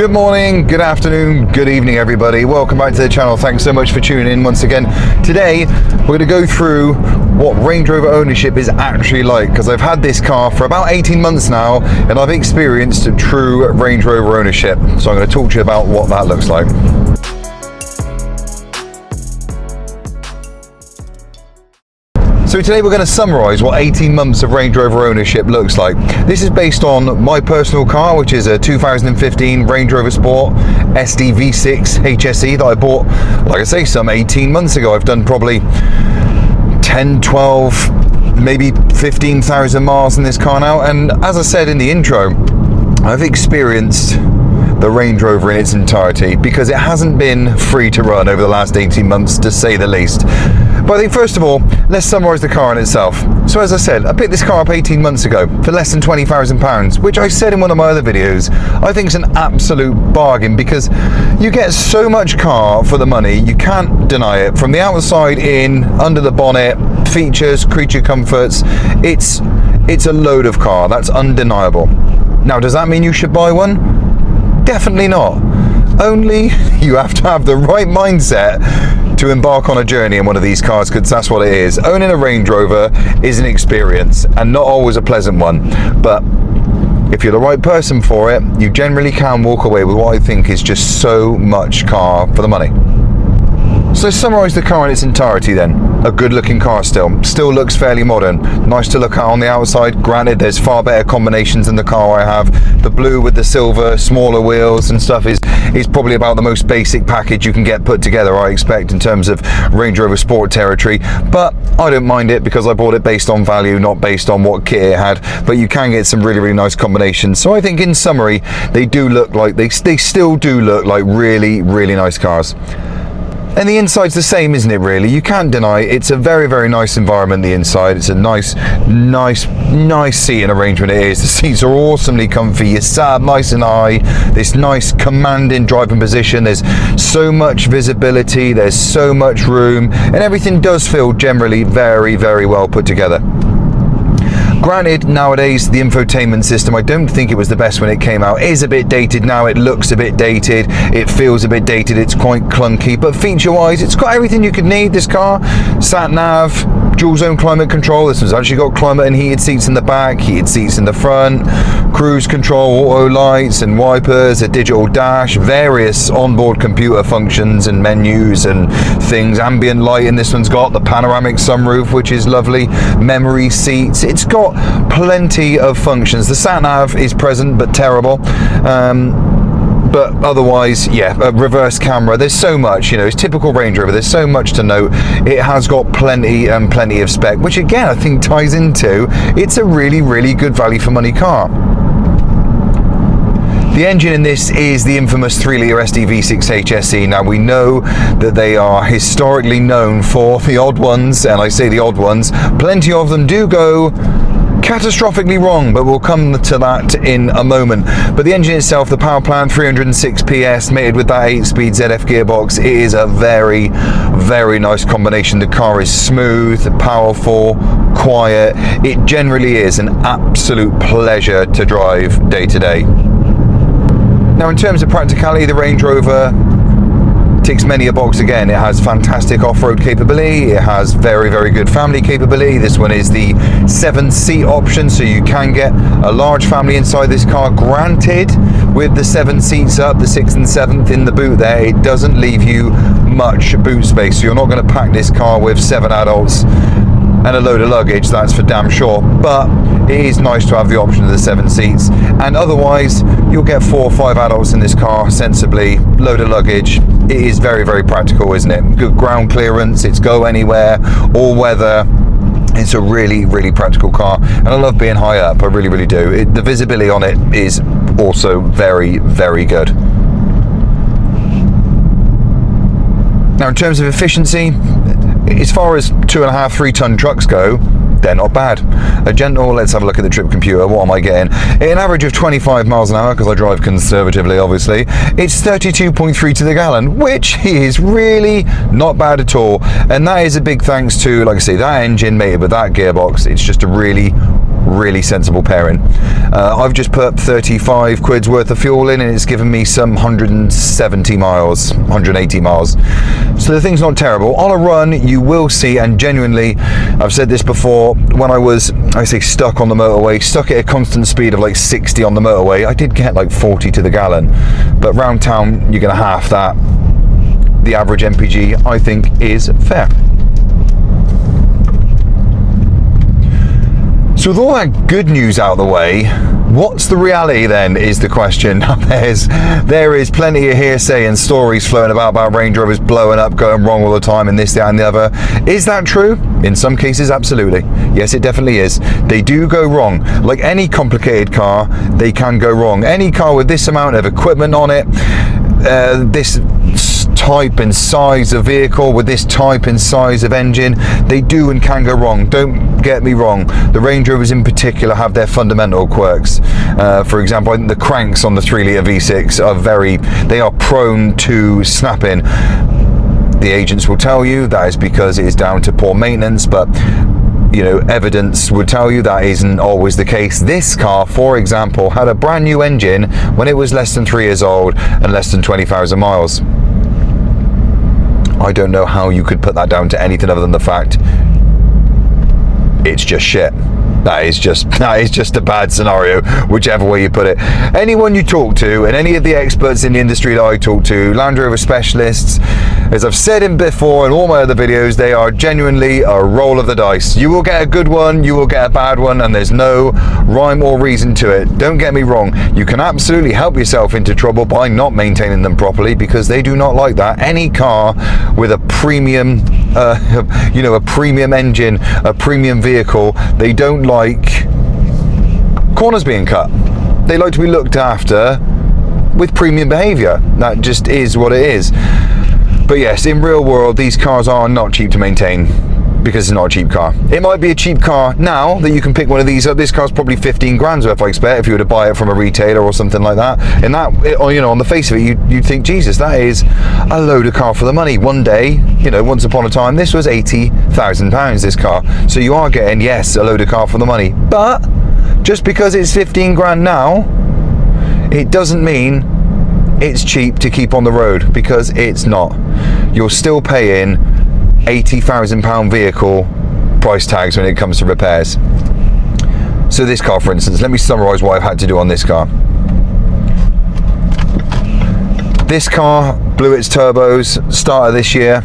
Good morning, good afternoon, good evening everybody. Welcome back to the channel. Thanks so much for tuning in once again. Today we're going to go through what Range Rover ownership is actually like, because I've had this car for about 18 months now and I've experienced true Range Rover ownership. So I'm going to talk to you about what that looks like. So today we're going to summarise what 18 months of Range Rover ownership looks like. This is based on my personal car, which is a 2015 Range Rover Sport SD V6 HSE that I bought, like I say, some 18 months ago. I've done probably 10, 12, maybe 15,000 miles in this car now, and as I said in the intro, I've experienced the Range Rover in its entirety, because it hasn't been free to run over the last 18 months, to say the least. But I think first of all, let's summarise the car in itself. So as I said, I picked this car up 18 months ago for less than £20,000, which I said in one of my other videos, I think is an absolute bargain, because you get so much car for the money, you can't deny it. From the outside in, under the bonnet, features, creature comforts, it's a load of car, that's undeniable. Now, does that mean you should buy one? Definitely not. Only you have to have the right mindset to embark on a journey in one of these cars, because that's what it is. Owning a Range Rover is an experience, and not always a pleasant one, but if you're the right person for it, you generally can walk away with what I think is just so much car for the money. So summarise the car in its entirety then. A good looking car still looks fairly modern, nice to look at on the outside. Granted, there's far better combinations than the car I have. The blue with the silver, smaller wheels and stuff is probably about the most basic package you can get put together, I expect, in terms of Range Rover Sport territory. But I don't mind it, because I bought it based on value, not based on what kit it had. But you can get some really nice combinations. So I think in summary, they still do look like really nice cars. And the inside's the same, isn't it, really? You can't deny it's a very nice environment, the inside. It's a nice seating arrangement it is. The seats are awesomely comfy. You're sat up nice and high. This nice commanding driving position. There's so much visibility. There's so much room. And everything does feel generally very well put together. Granted, nowadays, the infotainment system, I don't think it was the best when it came out. It is a bit dated now, it looks a bit dated, it feels a bit dated, it's quite clunky, but feature-wise, it's got everything you could need, this car. Sat-nav, dual-zone climate control. This one's actually got climate and heated seats in the back, heated seats in the front, cruise control, auto lights and wipers, a digital dash, various onboard computer functions and menus and things, ambient lighting this one's got, the panoramic sunroof, which is lovely, memory seats. It's got plenty of functions. The sat-nav is present but terrible, but otherwise, yeah, a reverse camera. There's so much, you know, it's typical Range Rover. There's so much to note. It has got plenty of spec, which again I think ties into it's a really good value for money car. The engine in this is the infamous 3-litre SD V6 HSE. Now, we know that they are historically known for the odd ones, and I say the odd ones, plenty of them do go catastrophically wrong, but we'll come to that in a moment. But the engine itself, the power plant, 306 PS, mated with that 8-speed ZF gearbox, it is a very nice combination. The car is smooth, powerful, quiet. It generally is an absolute pleasure to drive day to day. Now, in terms of practicality, the Range Rover ticks many a box again. It has fantastic off-road capability, it has very good family capability. This one is the 7-seat option, so you can get a large family inside this car. Granted, with the 7 seats up, the 6th and 7th in the boot there, it doesn't leave you much boot space, so you're not going to pack this car with 7 adults and a load of luggage, that's for damn sure. But it is nice to have the option of the 7 seats, and otherwise you'll get 4 or 5 adults in this car sensibly, load of luggage. It is very practical, isn't it? Good ground clearance, it's go anywhere, all weather. It's a really practical car, and I love being high up, I really do. The visibility on it is also very good. Now, in terms of efficiency, as far as 2.5-3 ton trucks go, they're not bad. A gentle, let's have a look at the trip computer. What am I getting? An average of 25 miles an hour, because I drive conservatively, obviously. It's 32.3 to the gallon, which is really not bad at all. And that is a big thanks to, like I say, that engine mated with that gearbox. It's just a really really sensible pairing. I've just put 35 quid's worth of fuel in and it's given me some 170 miles, 180 miles. So the thing's not terrible. On a run, you will see, and genuinely, I've said this before, when I was, I say stuck on the motorway, stuck at a constant speed of like 60 on the motorway, I did get like 40 to the gallon. But round town, you're gonna half that. The average MPG, I think, is fair. So with all that good news out of the way, what's the reality then, is the question. There is plenty of hearsay and stories floating about Range Rovers blowing up, going wrong all the time, and this, that, and the other. Is that true? In some cases, absolutely. Yes, it definitely is. They do go wrong. Like any complicated car, they can go wrong. Any car with this amount of equipment on it, this type and size of vehicle with this type and size of engine, they do and can go wrong. Don't get me wrong, the Range Rovers in particular have their fundamental quirks. For example, I think the cranks on the 3-litre V6 they are prone to snapping. The agents will tell you that is because it is down to poor maintenance, but you know, evidence would tell you that isn't always the case. This car, for example, had a brand new engine when it was less than 3 years old and less than 20,000 miles. I don't know how you could put that down to anything other than the fact it's just shit. That is just a bad scenario, whichever way you put it. Anyone you talk to, and any of the experts in the industry that I talk to, Land Rover specialists, as I've said in before in all my other videos, they are genuinely a roll of the dice. You will get a good one, you will get a bad one, and there's no rhyme or reason to it. Don't get me wrong, you can absolutely help yourself into trouble by not maintaining them properly, because they do not like that. Any car with a premium a premium engine, a premium vehicle, they don't like corners being cut. They like to be looked after with premium behavior. That just is what it is. But yes, in real world, these cars are not cheap to maintain, because it's not a cheap car. It might be a cheap car now that you can pick one of these up. This car's probably 15 grand's worth, I expect, if you were to buy it from a retailer or something like that. And that, on the face of it, you'd think, Jesus, that is a load of car for the money. One day, once upon a time, this was £80,000, this car. So you are getting, yes, a load of car for the money. But just because it's 15 grand now, it doesn't mean it's cheap to keep on the road, because it's not. You're still paying £80,000 vehicle price tags when it comes to repairs. So this car, for instance, let me summarize what I've had to do on this car. This car blew its turbos start of this year.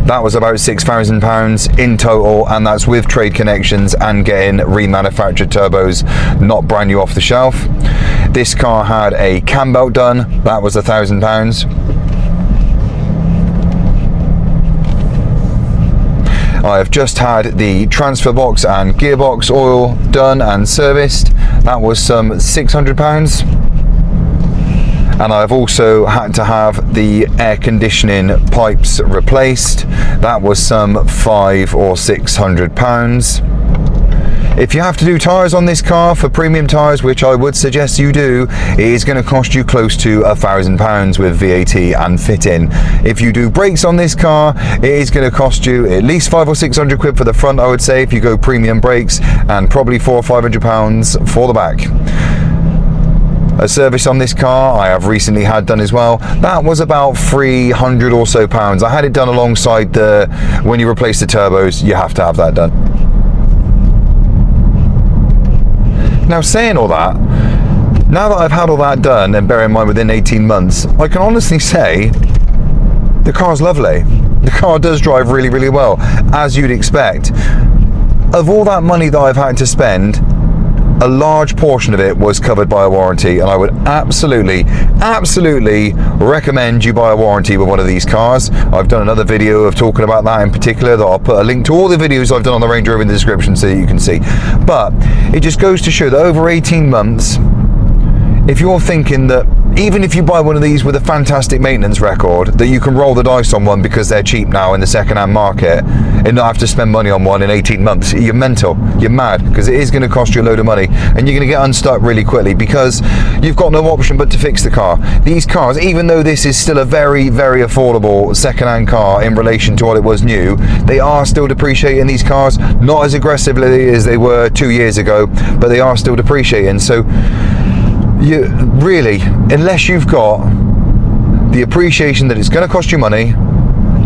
That was about £6,000 in total, and that's with trade connections and getting remanufactured turbos, not brand new off the shelf. This car had a cam belt done. That was £1,000. I have just had the transfer box and gearbox oil done and serviced. That was some £600. And I've also had to have the air conditioning pipes replaced. That was some £500 or £600. If you have to do tyres on this car for premium tyres, which I would suggest you do, it is going to cost you close to £1,000 with VAT and fitting. If you do brakes on this car, it is going to cost you at least £500 or £600 for the front, I would say, if you go premium brakes, and probably £400 or £500 for the back. A service on this car I have recently had done as well. That was about £300 or so. I had it done alongside when you replace the turbos, you have to have that done. Now, saying all that, now that I've had all that done, and bear in mind within 18 months, I can honestly say the car's lovely. The car does drive really, really well, as you'd expect. Of all that money that I've had to spend, a large portion of it was covered by a warranty, and I would absolutely recommend you buy a warranty with one of these cars. I've done another video of talking about that in particular, that I'll put a link to all the videos I've done on the Range Rover in the description so that you can see. But it just goes to show that over 18 months, if you're thinking that even if you buy one of these with a fantastic maintenance record, that you can roll the dice on one because they're cheap now in the second-hand market and not have to spend money on one in 18 months, you're mental, you're mad, because it is going to cost you a load of money and you're going to get unstuck really quickly because you've got no option but to fix the car. These cars, even though this is still a very, very affordable second-hand car in relation to what it was new, they are still depreciating these cars, not as aggressively as they were 2 years ago, but they are still depreciating. So you really, unless you've got the appreciation that it's going to cost you money,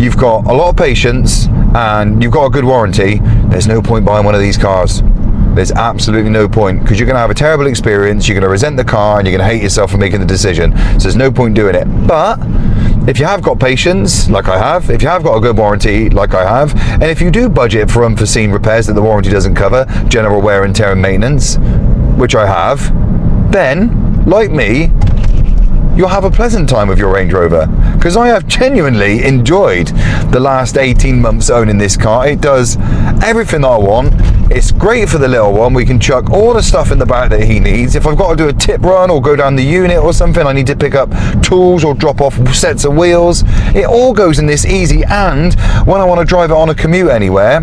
you've got a lot of patience, and you've got a good warranty, there's no point buying one of these cars. There's absolutely no point, because you're going to have a terrible experience, you're going to resent the car, and you're going to hate yourself for making the decision. So there's no point doing it. But if you have got patience, like I have, if you have got a good warranty, like I have, and if you do budget for unforeseen repairs that the warranty doesn't cover, general wear and tear and maintenance, which I have, then, like me, you'll have a pleasant time with your Range Rover, because I have genuinely enjoyed the last 18 months owning this car. It does everything that I want. It's great for the little one. We can chuck all the stuff in the back that he needs. If I've got to do a tip run or go down the unit or something, I need to pick up tools or drop off sets of wheels, it all goes in this easy. And when I want to drive it on a commute anywhere,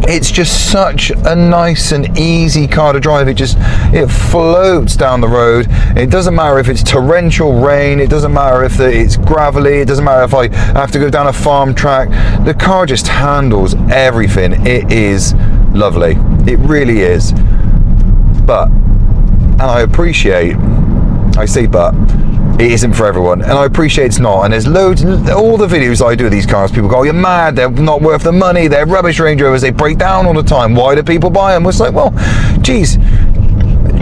it's just such a nice and easy car to drive. It floats down the road. It doesn't matter if it's torrential rain, it doesn't matter if it's gravelly, it doesn't matter if I have to go down a farm track. The car just handles everything. It is lovely, it really is. But, and I appreciate, I say but, it isn't for everyone, and I appreciate it's not. And there's loads, all the videos I do of these cars, people go, oh, you're mad, they're not worth the money, they're rubbish Range Rovers, they break down all the time, why do people buy them? It's like, well, geez,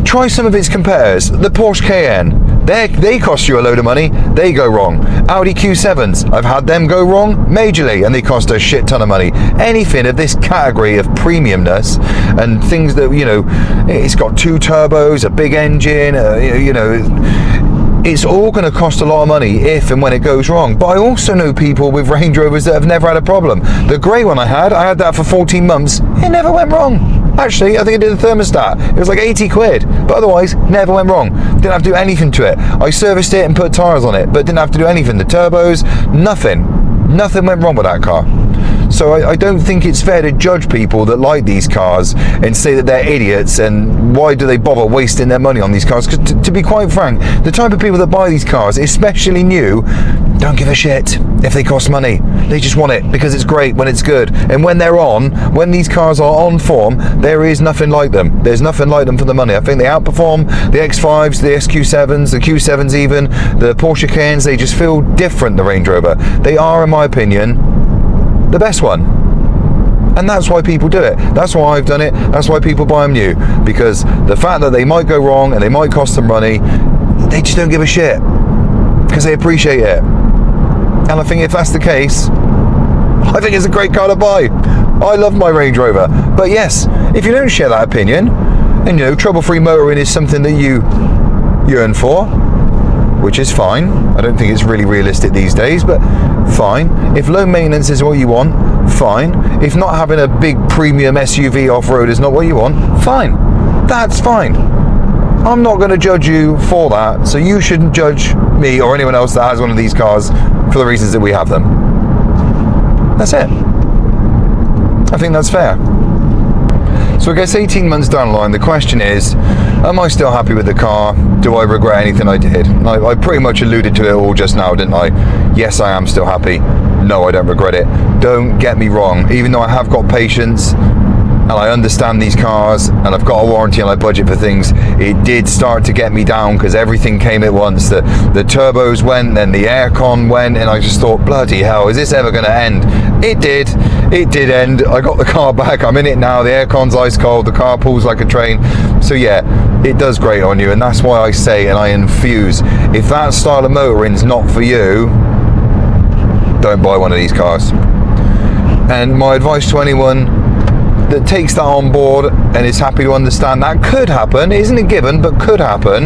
try some of its competitors. The Porsche Cayenne, they cost you a load of money, they go wrong. Audi Q7s, I've had them go wrong majorly, and they cost a shit ton of money. Anything of this category of premiumness and things that, you know, it's got 2 turbos, a big engine, you know, it's all going to cost a lot of money if and when it goes wrong. But I also know people with Range Rovers that have never had a problem. The grey one I had that for 14 months, it never went wrong. Actually, I think I did a thermostat. It was like 80 quid, but otherwise, never went wrong. Didn't have to do anything to it. I serviced it and put tyres on it, but didn't have to do anything. The turbos, nothing went wrong with that car. So I don't think it's fair to judge people that like these cars and say that they're idiots and why do they bother wasting their money on these cars. Because to be quite frank, the type of people that buy these cars, especially new, don't give a shit if they cost money. They just want it because it's great when it's good. And when when these cars are on form, there is nothing like them. There's nothing like them for the money. I think they outperform the X5s, the SQ7s, the Q7s even, the Porsche Cayennes. They just feel different, the Range Rover. They are, in my opinion, the best one, and that's why people do it. That's why I've done it. That's why people buy them new, because the fact that they might go wrong and they might cost them money, they just don't give a shit because they appreciate it. And I think if that's the case, I think it's a great car to buy. I love my Range Rover. But yes, if you don't share that opinion, and you know, trouble-free motoring is something that you yearn for, which is fine. I don't think it's really realistic these days, but fine. If low maintenance is what you want, fine. If not having a big premium SUV off-road is not what you want, fine. That's fine. I'm not going to judge you for that, so you shouldn't judge me or anyone else that has one of these cars for the reasons that we have them. That's it. I think that's fair. So I guess 18 months down the line, the question is, am I still happy with the car? Do I regret anything I did? I pretty much alluded to it all just now, didn't I? Yes, I am still happy. No, I don't regret it. Don't get me wrong. Even though I have got patience and I understand these cars and I've got a warranty and I budget for things, it did start to get me down because everything came at once. The turbos went, then the aircon went, and I just thought, bloody hell, is this ever going to end? It did end. I got the car back, I'm in it now, the aircon's ice cold, the car pulls like a train. So yeah, it does grate on you, and that's why I say and I infuse, if that style of motoring's not for you, don't buy one of these cars. And my advice to anyone that takes that on board and is happy to understand that could happen, it isn't a given, but could happen,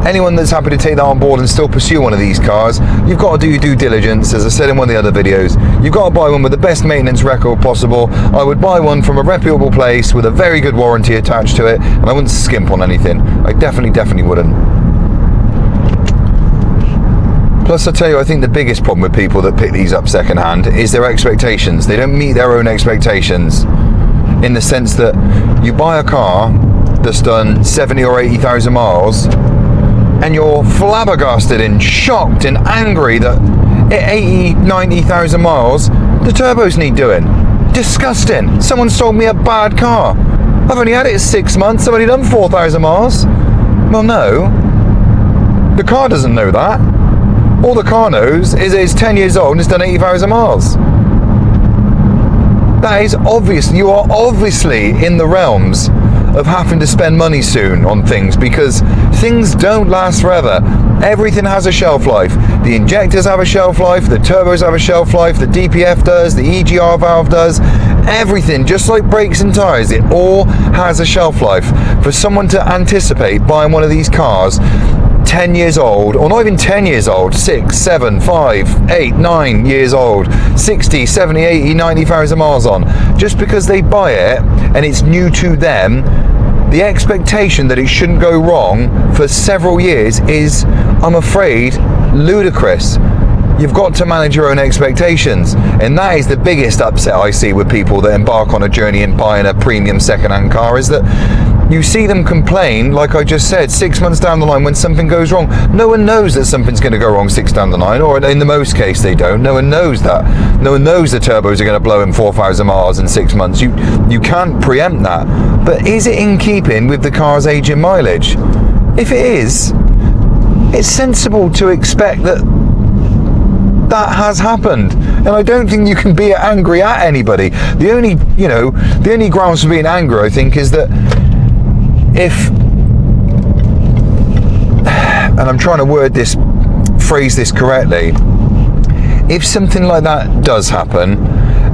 anyone that's happy to take that on board and still pursue one of these cars, you've got to do your due diligence. As I said in one of the other videos, you've got to buy one with the best maintenance record possible. I would buy one from a reputable place with a very good warranty attached to it, and I wouldn't skimp on anything. I definitely wouldn't. Plus, I tell you, I think the biggest problem with people that pick these up second-hand is their expectations. They don't meet their own expectations, in the sense that you buy a car that's done 70 or 80,000 miles and you're flabbergasted and shocked and angry that at 80, 90,000 miles the turbos need doing. Disgusting. Someone sold me a bad car. I've only had it 6 months, I've only done 4,000 miles. Well, no, the car doesn't know that. All the car knows is it's 10 years old and it's done 80,000 miles. That is obvious. You are obviously in the realms of having to spend money soon on things, because things don't last forever. Everything has a shelf life. The injectors have a shelf life, the turbos have a shelf life, the DPF does, the EGR valve does. Everything, just like brakes and tyres, it all has a shelf life. For someone to anticipate buying one of these cars 10 years old, or not even 10 years old, 6, 7, 5, 8, 9 years old, 60, 70, 80, 90,000 miles on, just because they buy it and it's new to them, the expectation that it shouldn't go wrong for several years is, I'm afraid, ludicrous. You've got to manage your own expectations, and that is the biggest upset I see with people that embark on a journey in buying a premium second-hand car, is that you see them complain, like I just said, 6 months down the line when something goes wrong. No one knows that something's going to go wrong 6 down the line, or in the most case they don't. No one knows that. No one knows the turbos are going to blow in 4,000 miles in 6 months. You can't preempt that. But is it in keeping with the car's age and mileage? If it is, it's sensible to expect that has happened, and I don't think you can be angry at anybody. The only grounds for being angry, I think, is that if, and I'm trying to phrase this correctly, if something like that does happen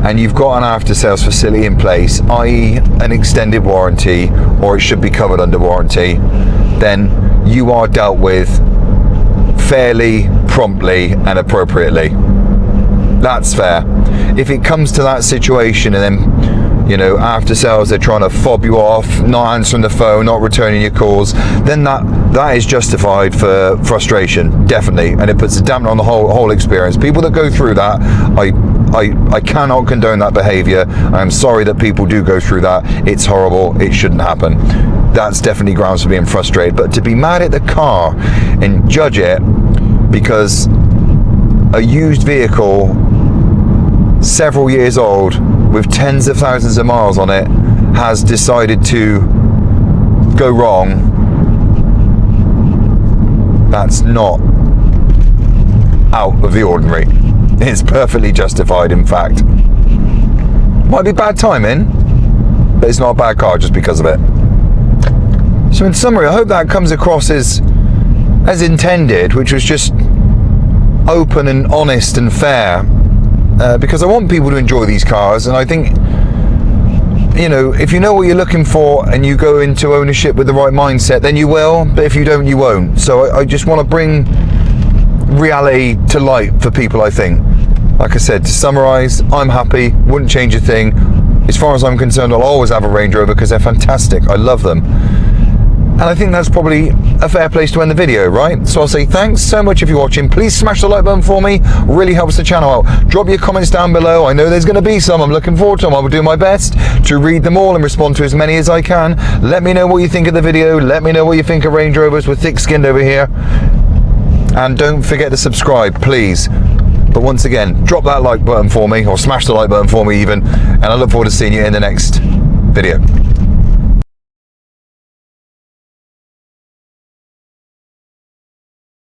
and you've got an after sales facility in place, i.e. an extended warranty, or it should be covered under warranty, then you are dealt with fairly, promptly and appropriately. That's fair. If it comes to that situation and then, after sales they're trying to fob you off, not answering the phone, not returning your calls, then that is justified for frustration, definitely, and it puts a damper on the whole experience. People that go through that, I cannot condone that behaviour. I'm sorry that people do go through that. It's horrible. It shouldn't happen. That's definitely grounds for being frustrated. But to be mad at the car and judge it because a used vehicle several years old with tens of thousands of miles on it has decided to go wrong, that's not out of the ordinary. It's perfectly justified, in fact. Might be bad timing, but it's not a bad car just because of it. So in summary, I hope that comes across as intended, which was just open and honest and fair, because I want people to enjoy these cars, and I think, if you know what you're looking for and you go into ownership with the right mindset, then you will, but if you don't, you won't. So I just want to bring reality to light for people, I think. Like I said, to summarise, I'm happy, wouldn't change a thing. As far as I'm concerned, I'll always have a Range Rover because they're fantastic. I love them. And I think that's probably a fair place to end the video, right? So I'll say thanks so much if you're watching. Please smash the like button for me. Really helps the channel out. Drop your comments down below. I know there's going to be some. I'm looking forward to them. I will do my best to read them all and respond to as many as I can. Let me know what you think of the video. Let me know what you think of Range Rovers. We're thick-skinned over here. And don't forget to subscribe, please. But once again, drop that like button for me, or smash the like button for me even. And I look forward to seeing you in the next video.